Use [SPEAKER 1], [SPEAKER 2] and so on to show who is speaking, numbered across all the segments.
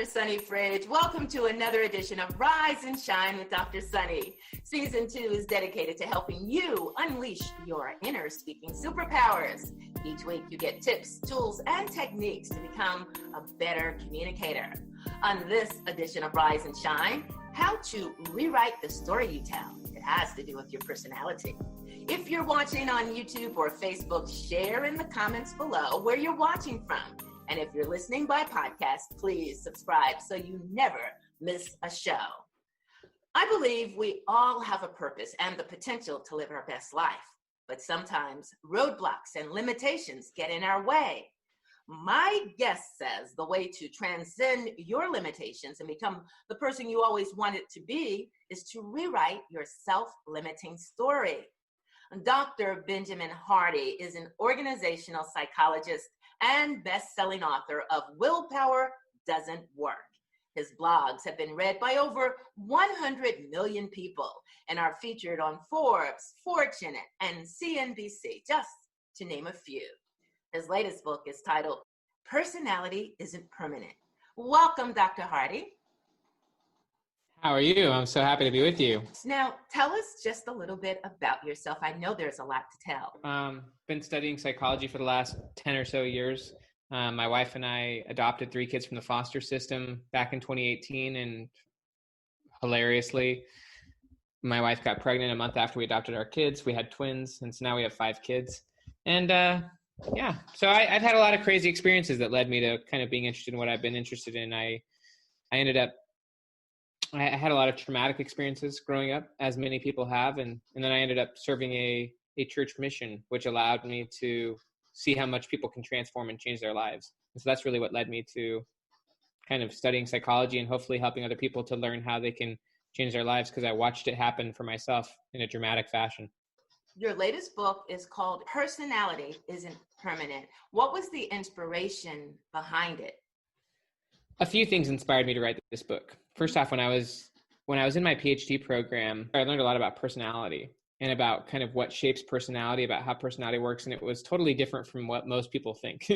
[SPEAKER 1] Dr. Sunny Fridge. Welcome to another edition of Rise and Shine with Dr. Sunny. Season 2 is dedicated to helping you unleash your inner speaking superpowers. Each week you get tips, tools, and techniques to become a better communicator. On this edition of Rise and Shine, how to rewrite the story you tell. It has to do with your personality. If you're watching on YouTube or Facebook, share in the comments below where you're watching from. And if you're listening by podcast, please subscribe so you never miss a show. I believe we all have a purpose and the potential to live our best life, but sometimes roadblocks and limitations get in our way. My guest says the way to transcend your limitations and become the person you always wanted to be is to rewrite your self-limiting story. Dr. Benjamin Hardy is an organizational psychologist and best-selling author of Willpower Doesn't Work. His blogs have been read by over 100 million people and are featured on Forbes, Fortune, and CNBC, just to name a few. His latest book is titled Personality Isn't Permanent. Welcome, Dr. Hardy.
[SPEAKER 2] How are you? I'm so happy to be with you.
[SPEAKER 1] Now, tell us just a little bit about yourself. I know there's a lot to tell.
[SPEAKER 2] Been studying psychology for the last 10 or so years. My wife and I adopted 3 kids from the foster system back in 2018, and hilariously, my wife got pregnant a month after we adopted our kids. We had twins, and so now we have 5 kids. And so I've had a lot of crazy experiences that led me to kind of being interested in what I've been interested in. I had a lot of traumatic experiences growing up, as many people have, and then I ended up serving a church mission, which allowed me to see how much people can transform and change their lives. And so that's really what led me to kind of studying psychology and hopefully helping other people to learn how they can change their lives, because I watched it happen for myself in a dramatic fashion.
[SPEAKER 1] Your latest book is called Personality Isn't Permanent. What was the inspiration behind it?
[SPEAKER 2] A few things inspired me to write this book. First off, when I was in my PhD program, I learned a lot about personality and about kind of what shapes personality, about how personality works. And it was totally different from what most people think.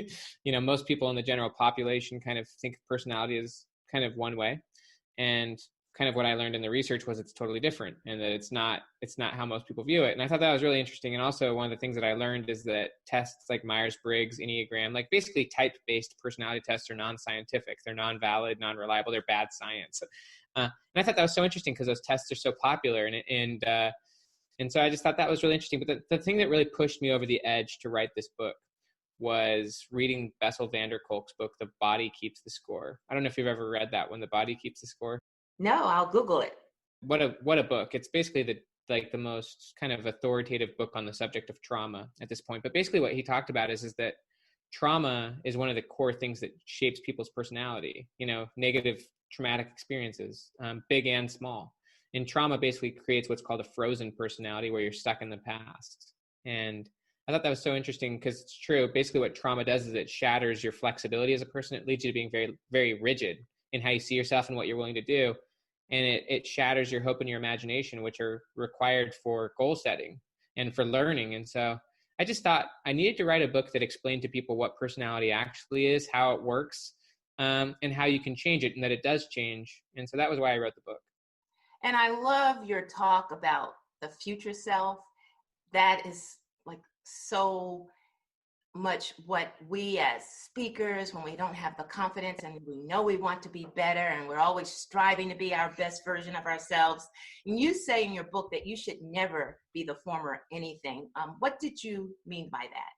[SPEAKER 2] Most people in the general population kind of think of personality as kind of one way. And kind of what I learned in the research was it's totally different, and that it's not how most people view it. And I thought that was really interesting. And also one of the things that I learned is that tests like Myers-Briggs, Enneagram, like basically type-based personality tests are non-scientific. They're non-valid, non-reliable. They're bad science. And I thought that was so interesting because those tests are so popular. And so I just thought that was really interesting. But the thing that really pushed me over the edge to write this book was reading Bessel van der Kolk's book, The Body Keeps the Score. I don't know if you've ever read that one, The Body Keeps the Score.
[SPEAKER 1] No, I'll Google it.
[SPEAKER 2] What a book. It's basically the most kind of authoritative book on the subject of trauma at this point. But basically what he talked about is that trauma is one of the core things that shapes people's personality, negative traumatic experiences, big and small. And trauma basically creates what's called a frozen personality, where you're stuck in the past. And I thought that was so interesting because it's true. Basically what trauma does is it shatters your flexibility as a person. It leads you to being very, very rigid in how you see yourself and what you're willing to do. And it shatters your hope and your imagination, which are required for goal setting and for learning. And so I just thought I needed to write a book that explained to people what personality actually is, how it works, and how you can change it, and that it does change. And so that was why I wrote the book.
[SPEAKER 1] And I love your talk about the future self. That is like so much what we as speakers, when we don't have the confidence and we know we want to be better and we're always striving to be our best version of ourselves. And you say in your book that you should never be the former anything. What did you mean by that?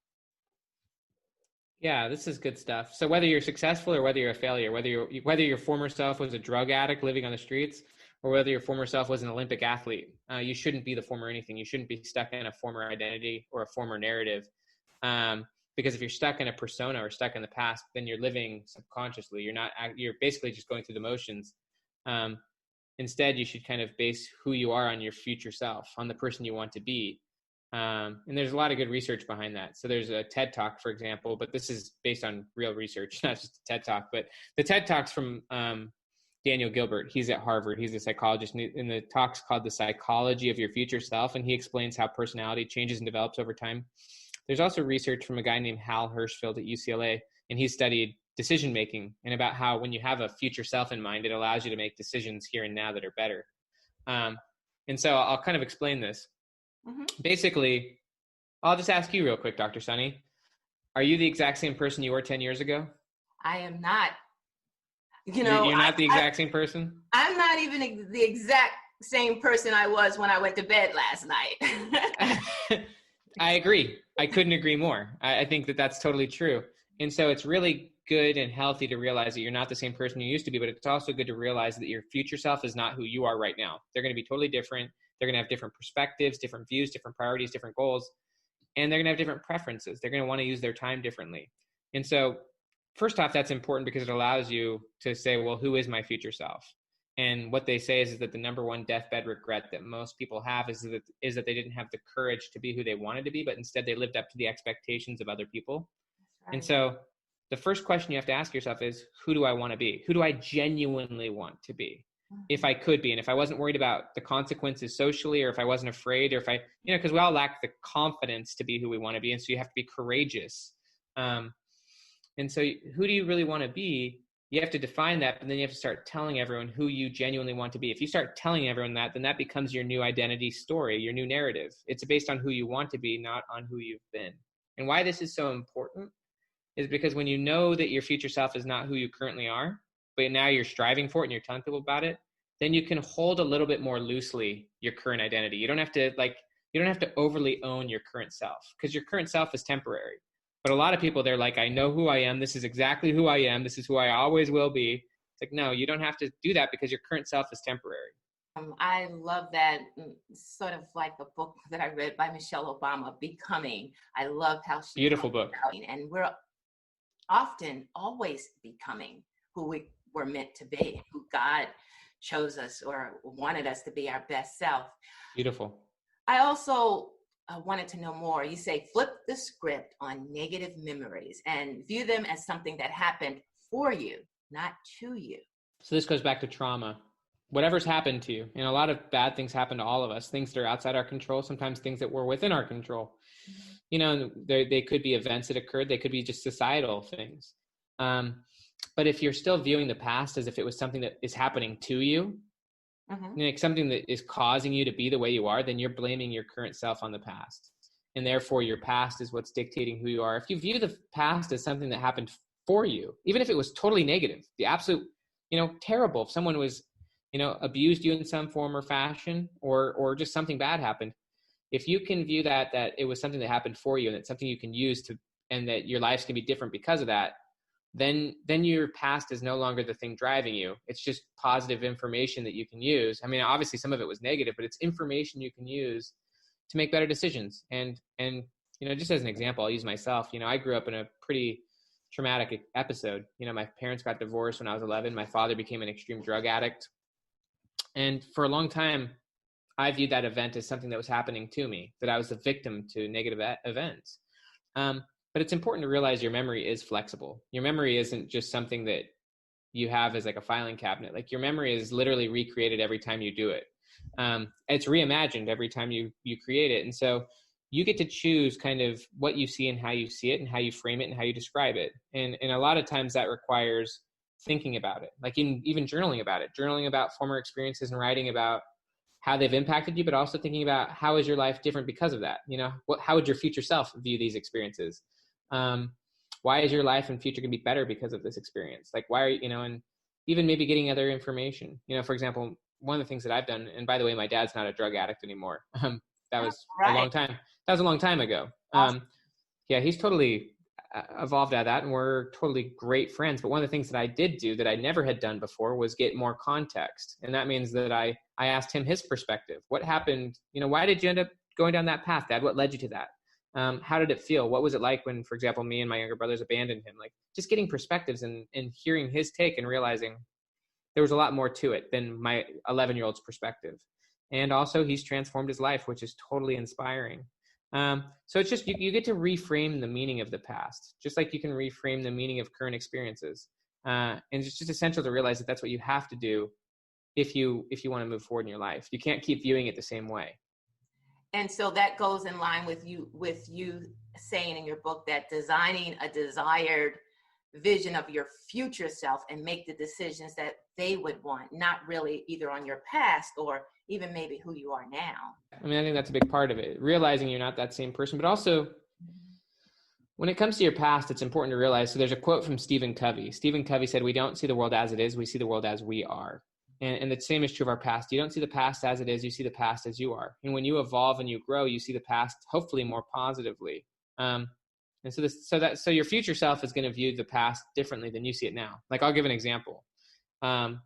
[SPEAKER 2] Yeah, this is good stuff. So whether you're successful or whether you're a failure, whether your former self was a drug addict living on the streets, or whether your former self was an Olympic athlete, you shouldn't be the former anything. You shouldn't be stuck in a former identity or a former narrative. Because if you're stuck in a persona or stuck in the past, then you're living subconsciously. You're basically just going through the motions. Instead, you should kind of base who you are on your future self, on the person you want to be. And there's a lot of good research behind that. So there's a TED Talk, for example, but this is based on real research, not just a TED Talk. But the TED Talk's from Daniel Gilbert. He's at Harvard. He's a psychologist. And the talk's called The Psychology of Your Future Self. And he explains how personality changes and develops over time. There's also research from a guy named Hal Hershfield at UCLA, and he studied decision making and about how when you have a future self in mind, it allows you to make decisions here and now that are better. And so I'll kind of explain this. Mm-hmm. Basically, I'll just ask you real quick, Dr. Sunny, are you the exact same person you were 10 years ago?
[SPEAKER 1] I am not.
[SPEAKER 2] You're not the exact same person?
[SPEAKER 1] I'm not even the exact same person I was when I went to bed last night.
[SPEAKER 2] I agree. I couldn't agree more. I think that that's totally true. And so it's really good and healthy to realize that you're not the same person you used to be, but it's also good to realize that your future self is not who you are right now. They're going to be totally different. They're going to have different perspectives, different views, different priorities, different goals, and they're going to have different preferences. They're going to want to use their time differently. And so first off, that's important because it allows you to say, well, who is my future self? And what they say is that the number one deathbed regret that most people have is that they didn't have the courage to be who they wanted to be, but instead they lived up to the expectations of other people. Right. And so the first question you have to ask yourself is, who do I want to be? Who do I genuinely want to be? If I could be, and if I wasn't worried about the consequences socially, or if I wasn't afraid, or if I, because we all lack the confidence to be who we want to be. And so you have to be courageous. And so who do you really want to be? You have to define that, and then you have to start telling everyone who you genuinely want to be. If you start telling everyone that, then that becomes your new identity story, your new narrative. It's based on who you want to be, not on who you've been. And why this is so important is because when you know that your future self is not who you currently are, but now you're striving for it and you're telling people about it, then you can hold a little bit more loosely your current identity. You don't have to overly own your current self, because your current self is temporary. But a lot of people, they're like, I know who I am. This is exactly who I am. This is who I always will be. It's like, no, you don't have to do that because your current self is temporary.
[SPEAKER 1] I love that, sort of like a book that I read by Michelle Obama, Becoming. I loved how she
[SPEAKER 2] beautiful book.
[SPEAKER 1] And we're often always becoming who we were meant to be, who God chose us or wanted us to be, our best self.
[SPEAKER 2] Beautiful.
[SPEAKER 1] I also wanted to know more. You say flip the script on negative memories and view them as something that happened for you, not to you.
[SPEAKER 2] So this goes back to trauma. Whatever's happened to you, and a lot of bad things happen to all of us, things that are outside our control, sometimes things that were within our control. Mm-hmm. They could be events that occurred. They could be just societal things. But if you're still viewing the past as if it was something that is happening to you, mm-hmm. like something that is causing you to be the way you are, then you're blaming your current self on the past. And therefore your past is what's dictating who you are. If you view the past as something that happened for you, even if it was totally negative, the absolute, terrible, if someone was, abused you in some form or fashion, or just something bad happened, if you can view that it was something that happened for you and it's something you can use to, and that your life's going to be different because of that, then your past is no longer the thing driving you. It's just positive information that you can use. I mean, obviously some of it was negative, but it's information you can use to make better decisions. And just as an example, I'll use myself. I grew up in a pretty traumatic episode. My parents got divorced when I was 11. My father became an extreme drug addict. And for a long time, I viewed that event as something that was happening to me, that I was a victim to negative events. But it's important to realize your memory is flexible. Your memory isn't just something that you have as like a filing cabinet. Like your memory is literally recreated every time you do it. It's reimagined every time you create it. And so you get to choose kind of what you see and how you see it and how you frame it and how you describe it. And a lot of times that requires thinking about it, like even journaling about it, journaling about former experiences and writing about how they've impacted you, but also thinking about how is your life different because of that? How would your future self view these experiences? Why is your life and future going to be better because of this experience? Like, why are you, and even maybe getting other information, for example, one of the things that I've done, and by the way, my dad's not a drug addict anymore. That was right. That was a long time ago. Awesome. Yeah, he's totally evolved out of that, and we're totally great friends. But one of the things that I did do that I never had done before was get more context. And that means that I asked him his perspective. What happened? Why did you end up going down that path, Dad? What led you to that? How did it feel? What was it like when, for example, me and my younger brothers abandoned him? Like just getting perspectives and hearing his take and realizing there was a lot more to it than my 11-year-old's perspective. And also he's transformed his life, which is totally inspiring. So it's just, you get to reframe the meaning of the past, just like you can reframe the meaning of current experiences. And it's just essential to realize that that's what you have to do if you want to move forward in your life. You can't keep viewing it the same way.
[SPEAKER 1] And so that goes in line with you saying in your book that designing a desired vision of your future self and make the decisions that they would want, not really either on your past or even maybe who you are now.
[SPEAKER 2] I mean, I think that's a big part of it, realizing you're not that same person, but also when it comes to your past, it's important to realize. So there's a quote from Stephen Covey. Stephen Covey said, "We don't see the world as it is, we see the world as we are." And the same is true of our past. You don't see the past as it is, you see the past as you are. And when you evolve and you grow, you see the past hopefully more positively. And so your future self is going to view the past differently than you see it now. Like, I'll give an example. So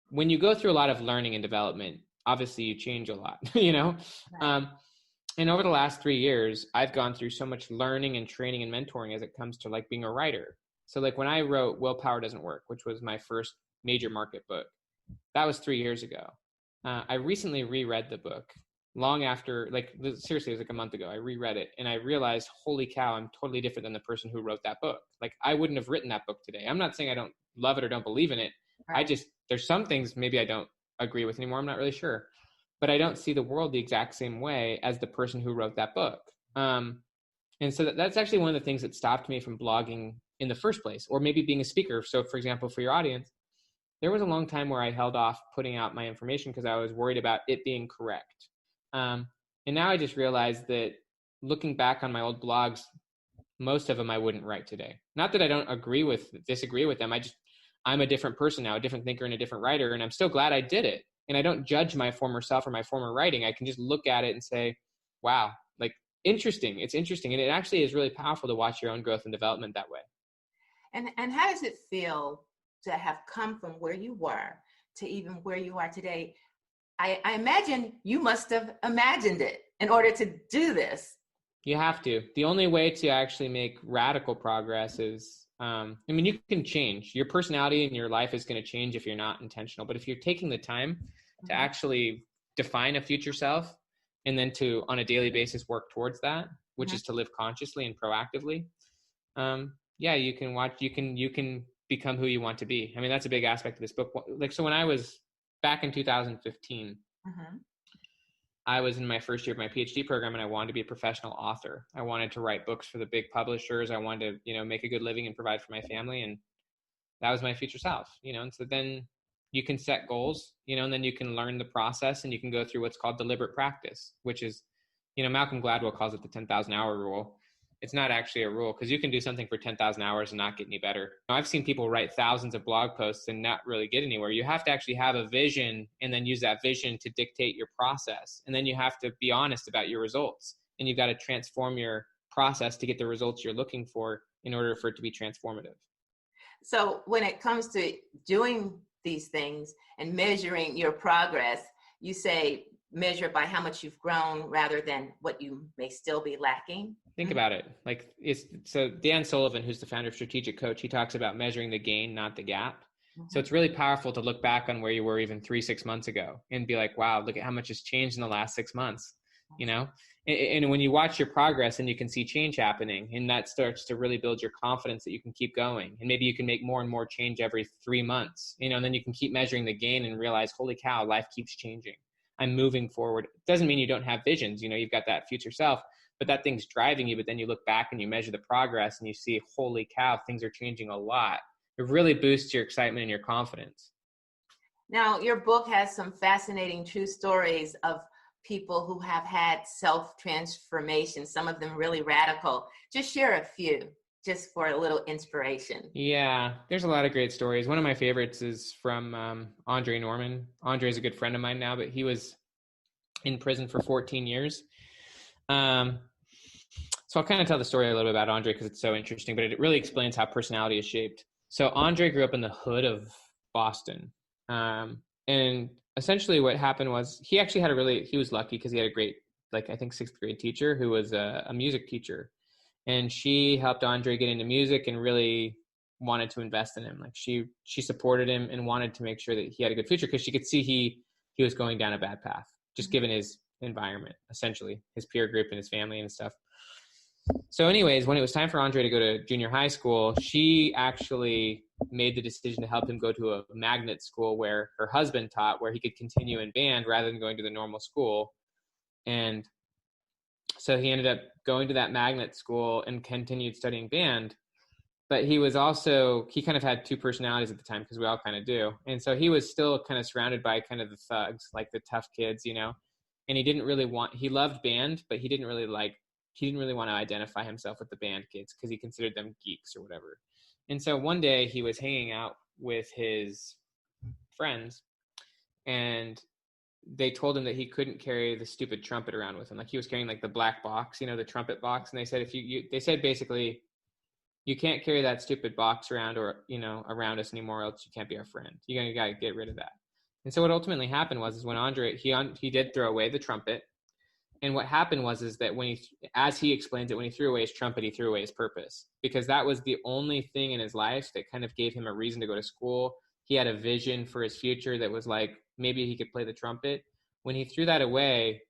[SPEAKER 2] when you go through a lot of learning and development, obviously you change a lot, you know?
[SPEAKER 1] Right.
[SPEAKER 2] And over the last 3 years, I've gone through so much learning and training and mentoring as it comes to like being a writer. So like when I wrote Willpower Doesn't Work, which was my first major market book, that was 3 years ago. I recently reread the book long after, like seriously, it was like a month ago. I reread it and I realized, holy cow, I'm totally different than the person who wrote that book. Like I wouldn't have written that book today. I'm not saying I don't love it or don't believe in it. Right. There's some things maybe I don't agree with anymore. I'm not really sure, but I don't see the world the exact same way as the person who wrote that book. And so that's actually one of the things that stopped me from blogging in the first place, or maybe being a speaker. So for example, for your audience, there was a long time where I held off putting out my information because I was worried about it being correct. And now I just realized that looking back on my old blogs, most of them I wouldn't write today. Not that I don't disagree with them. I'm a different person now, a different thinker and a different writer. And I'm still glad I did it. And I don't judge my former self or my former writing. I can just look at it and say, wow, like interesting. It's interesting. And it actually is really powerful to watch your own growth and development that way.
[SPEAKER 1] And how does it feel to have come from where you were to even where you are today? I imagine you must have imagined it in order to do this.
[SPEAKER 2] You have to. The only way to actually make radical progress is, you can change. Your personality and your life is going to change if you're not intentional. But if you're taking the time to actually define a future self and then to, on a daily basis, work towards that, which is to live consciously and proactively, you can become who you want to be. I mean, that's a big aspect of this book. Like, so when I was back in 2015, I was in my first year of my PhD program and I wanted to be a professional author. I wanted to write books for the big publishers. I wanted to, make a good living and provide for my family. And that was my future self, and so then you can set goals, and then you can learn the process and you can go through what's called deliberate practice, which is, Malcolm Gladwell calls it the 10,000 hour rule. It's not actually a rule because you can do something for 10,000 hours and not get any better. I've seen people write thousands of blog posts and not really get anywhere. You have to actually have a vision and then use that vision to dictate your process. And then you have to be honest about your results. And you've got to transform your process to get the results you're looking for in order for it to be transformative.
[SPEAKER 1] So when it comes to doing these things and measuring your progress, you say measure by how much you've grown rather than what you may still be lacking.
[SPEAKER 2] Think about it. So Dan Sullivan, who's the founder of Strategic Coach, he talks about measuring the gain, not the gap. So it's really powerful to look back on where you were even 3-6 months ago and be like, wow, look at how much has changed in the last 6 months, And when you watch your progress and you can see change happening, and that starts to really build your confidence that you can keep going. And maybe you can make more and more change every 3 months, and then you can keep measuring the gain and realize, holy cow, life keeps changing. I'm moving forward. It doesn't mean you don't have visions. You've got that future self, but that thing's driving you. But then you look back and you measure the progress and you see, holy cow, things are changing a lot. It really boosts your excitement and your confidence.
[SPEAKER 1] Now, your book has some fascinating true stories of people who have had self-transformation, some of them really radical. Just share a few, just for a little inspiration.
[SPEAKER 2] Yeah, there's a lot of great stories. One of my favorites is from Andre Norman. Andre is a good friend of mine now, but he was in prison for 14 years. So I'll kind of tell the story a little bit about Andre because it's so interesting, but it really explains how personality is shaped. So Andre grew up in the hood of Boston. And essentially what happened was he actually he was lucky because he had a great, I think 6th grade teacher who was a music teacher. And she helped Andre get into music and really wanted to invest in him. She supported him and wanted to make sure that he had a good future because she could see he was going down a bad path, just given his environment, essentially, his peer group and his family and stuff. So anyways, when it was time for Andre to go to junior high school, she actually made the decision to help him go to a magnet school where her husband taught, where he could continue in band rather than going to the normal school. And So he ended up going to that magnet school and continued studying band. But he kind of had two personalities at the time, because we all kind of do. And so he was still kind of surrounded by kind of the thugs, like the tough kids, and he loved band, but he didn't really want to identify himself with the band kids because he considered them geeks or whatever. And so one day he was hanging out with his friends, and they told him that he couldn't carry the stupid trumpet around with him. Like, he was carrying like the black box, the trumpet box. And they said, they said basically, you can't carry that stupid box around around us anymore, else you can't be our friend. You got to get rid of that. And so what ultimately happened was when Andre, he did throw away the trumpet. And what happened was that as he explains it, when he threw away his trumpet, he threw away his purpose, because that was the only thing in his life that kind of gave him a reason to go to school. He had a vision for his future that was like, maybe he could play the trumpet. When he threw that away,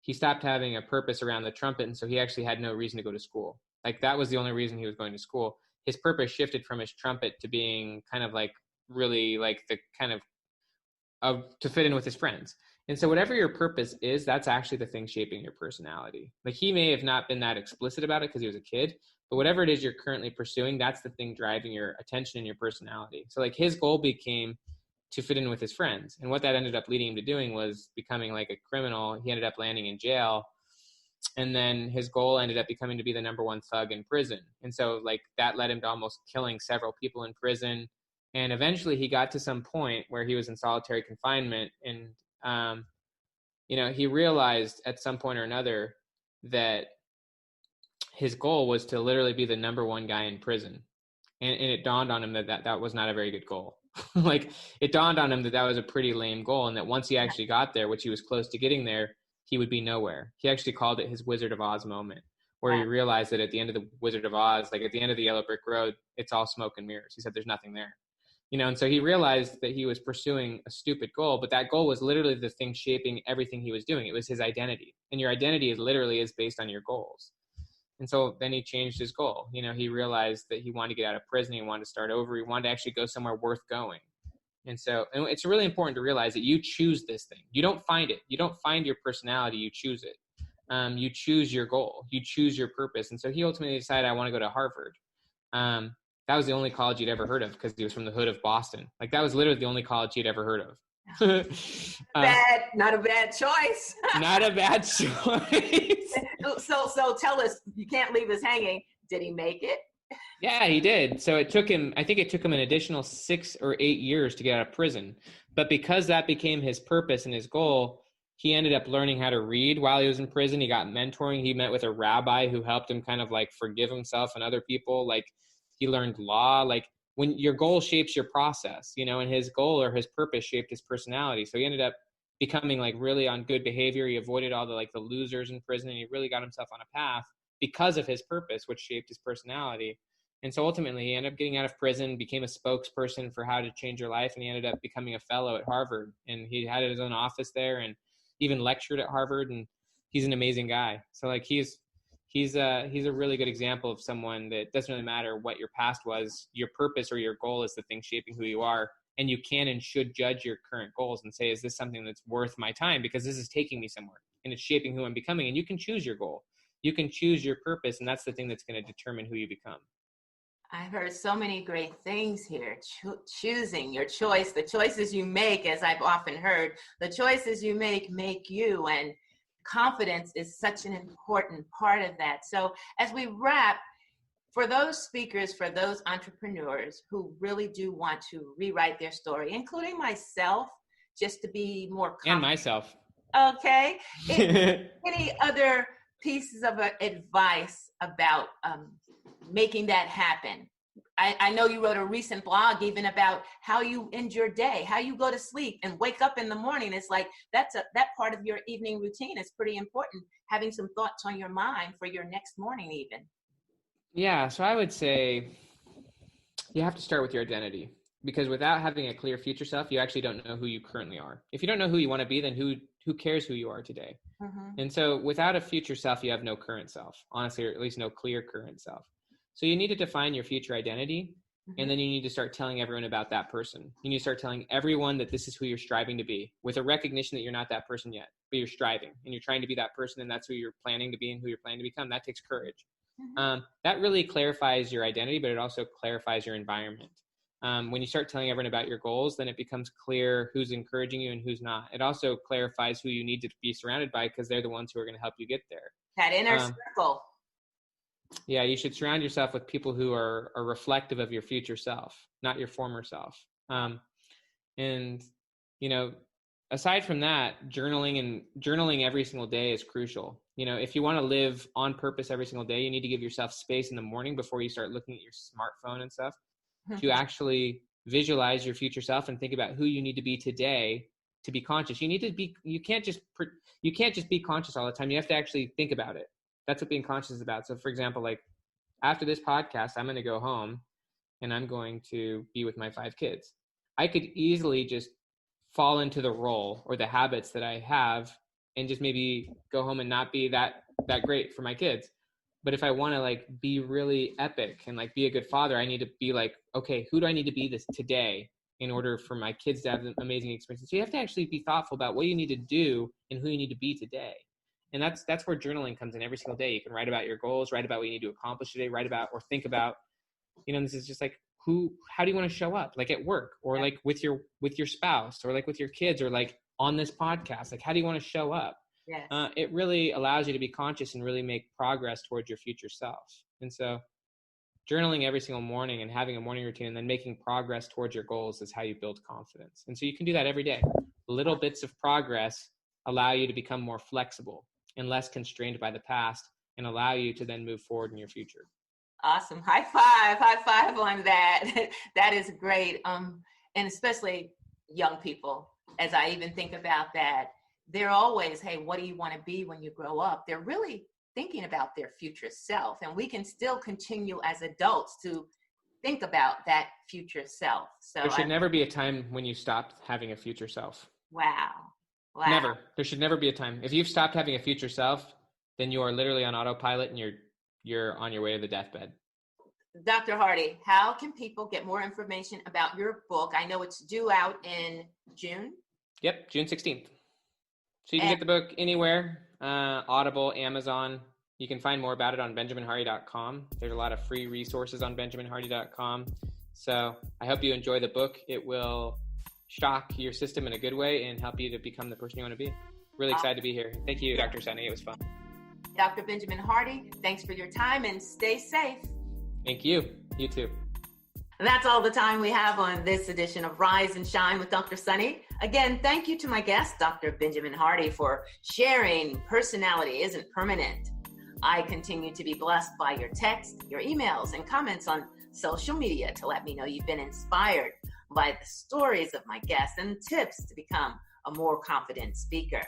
[SPEAKER 2] he stopped having a purpose around the trumpet. And so he actually had no reason to go to school. Like, that was the only reason he was going to school. His purpose shifted from his trumpet to being kind of like really like the kind of to fit in with his friends. And so whatever your purpose is, that's actually the thing shaping your personality. Like, he may have not been that explicit about it because he was a kid, but whatever it is you're currently pursuing, that's the thing driving your attention and your personality. So like, his goal became to fit in with his friends. And what that ended up leading him to doing was becoming like a criminal. He ended up landing in jail. And then his goal ended up becoming to be the number one thug in prison. And so like, that led him to almost killing several people in prison. And eventually he got to some point where he was in solitary confinement. And, he realized at some point or another that his goal was to literally be the number one guy in prison. And it dawned on him that was not a very good goal. Like, it dawned on him that was a pretty lame goal. And that once he actually got there, which he was close to getting there, he would be nowhere. He actually called it his Wizard of Oz moment, where he realized that at the end of the Wizard of Oz, like at the end of the Yellow Brick Road, it's all smoke and mirrors. He said, there's nothing there. And so he realized that he was pursuing a stupid goal, but that goal was literally the thing shaping everything he was doing. It was his identity. And your identity is based on your goals. And so then he changed his goal. He realized that he wanted to get out of prison. He wanted to start over. He wanted to actually go somewhere worth going. And so it's really important to realize that you choose this thing. You don't find it. You don't find your personality. You choose it. You choose your goal. You choose your purpose. And so he ultimately decided, I want to go to Harvard. That was the only college he'd ever heard of, because he was from the hood of Boston. Like, that was literally the only college he'd ever heard of.
[SPEAKER 1] Not a bad choice.
[SPEAKER 2] Not a bad choice.
[SPEAKER 1] So tell us, you can't leave us hanging. Did he make it?
[SPEAKER 2] Yeah, he did. So I think it took him an additional 6 or 8 years to get out of prison. But because that became his purpose and his goal, he ended up learning how to read while he was in prison. He got mentoring. He met with a rabbi who helped him kind of like forgive himself and other people. Like, he learned law. Like, when your goal shapes your process, and his goal or his purpose shaped his personality. So he ended up becoming like really on good behavior. He avoided all the losers in prison, and he really got himself on a path because of his purpose, which shaped his personality. And so ultimately he ended up getting out of prison, became a spokesperson for how to change your life. And he ended up becoming a fellow at Harvard, and he had his own office there and even lectured at Harvard. And he's an amazing guy. So like, he's a really good example of someone that doesn't really matter what your past was. Your purpose or your goal is the thing shaping who you are. And you can and should judge your current goals and say, is this something that's worth my time? Because this is taking me somewhere and it's shaping who I'm becoming. And you can choose your goal. You can choose your purpose. And that's the thing that's going to determine who you become.
[SPEAKER 1] I've heard so many great things here. Choosing your choice, the choices you make, as I've often heard, the choices you make you. And confidence is such an important part of that. So as we wrap, for those speakers, for those entrepreneurs who really do want to rewrite their story, including myself, just to be more confident.
[SPEAKER 2] And myself.
[SPEAKER 1] Okay. Any other pieces of advice about making that happen? I know you wrote a recent blog even about how you end your day, how you go to sleep and wake up in the morning. It's like that part of your evening routine is pretty important, having some thoughts on your mind for your next morning even. Yeah,
[SPEAKER 2] so I would say you have to start with your identity, because without having a clear future self, you actually don't know who you currently are. If you don't know who you want to be, then who cares who you are today? Mm-hmm. And so without a future self, you have no current self, honestly, or at least no clear current self. So you need to define your future identity. And then you need to start telling everyone about that person. You need to start telling everyone that this is who you're striving to be, with a recognition that you're not that person yet, but you're striving and you're trying to be that person, and that's who you're planning to be and who you're planning to become. That takes courage. That really clarifies your identity, but it also clarifies your environment. When you start telling everyone about your goals, then it becomes clear who's encouraging you and who's not. It also clarifies who you need to be surrounded by, because they're the ones who are going to help you get there.
[SPEAKER 1] That inner circle.
[SPEAKER 2] Yeah, you should surround yourself with people who are reflective of your future self, not your former self. And, aside from that, journaling every single day is crucial. If you want to live on purpose every single day, you need to give yourself space in the morning before you start looking at your smartphone and stuff to actually visualize your future self and think about who you need to be today to be conscious. You can't just be conscious all the time. You have to actually think about it. That's what being conscious is about. So for example, like after this podcast, I'm going to go home and I'm going to be with my 5 kids. I could easily just fall into the role or the habits that I have and just maybe go home and not be that great for my kids. But if I want to like be really epic and like be a good father, I need to be like, okay, who do I need to be this today in order for my kids to have an amazing experience? So you have to actually be thoughtful about what you need to do and who you need to be today. And that's where journaling comes in every single day. You can write about your goals, write about what you need to accomplish today, write about or think about, this is just like, how do you want to show up? Like at work or like with your spouse or like with your kids or like on this podcast, like how do you want to show up?
[SPEAKER 1] Yes.
[SPEAKER 2] It really allows you to be conscious and really make progress towards your future self. And so journaling every single morning and having a morning routine and then making progress towards your goals is how you build confidence. And so you can do that every day. Little bits of progress allow you to become more flexible and less constrained by the past and allow you to then move forward in your future.
[SPEAKER 1] Awesome. High five on that. That is great. And especially young people, as I even think about that, they're always, hey, what do you want to be when you grow up? They're really thinking about their future self. And we can still continue as adults to think about that future self. So
[SPEAKER 2] there should never be a time when you stop having a future self.
[SPEAKER 1] Wow.
[SPEAKER 2] Never. There should never be a time. If you've stopped having a future self, then you are literally on autopilot and you're on your way to the deathbed.
[SPEAKER 1] Dr. Hardy, how can people get more information about your book? I know it's due out in June.
[SPEAKER 2] Yep, June 16th. So you can get the book anywhere, Audible, Amazon. You can find more about it on benjaminhardy.com. There's a lot of free resources on benjaminhardy.com. So I hope you enjoy the book. It will shock your system in a good way and help you to become the person you want to be. Really excited to be here. Thank you, Dr. Sunny. It was fun.
[SPEAKER 1] Dr. Benjamin Hardy, thanks for your time and stay safe.
[SPEAKER 2] Thank you. You too.
[SPEAKER 1] That's all the time we have on this edition of Rise and Shine with Dr. Sunny. Again, thank you to my guest, Dr. Benjamin Hardy, for sharing personality isn't permanent. I continue to be blessed by your text, your emails, and comments on social media to let me know you've been inspired by the stories of my guests and tips to become a more confident speaker.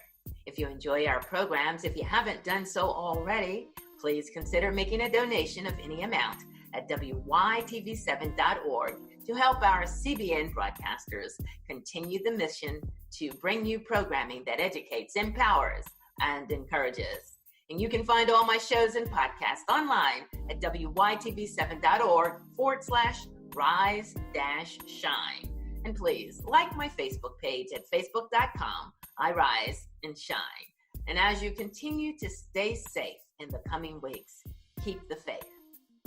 [SPEAKER 1] If you enjoy our programs, if you haven't done so already, please consider making a donation of any amount at wytv7.org to help our CBN broadcasters continue the mission to bring you programming that educates, empowers, and encourages. And you can find all my shows and podcasts online at wytv7.org/rise-shine. And please like my Facebook page at facebook.com, I Rise and Shine. And as you continue to stay safe in the coming weeks, keep the faith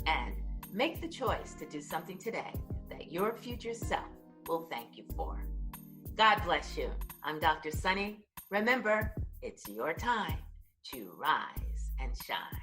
[SPEAKER 1] and make the choice to do something today that your future self will thank you for. God bless you. I'm Dr. Sunny. Remember, it's your time to rise and shine.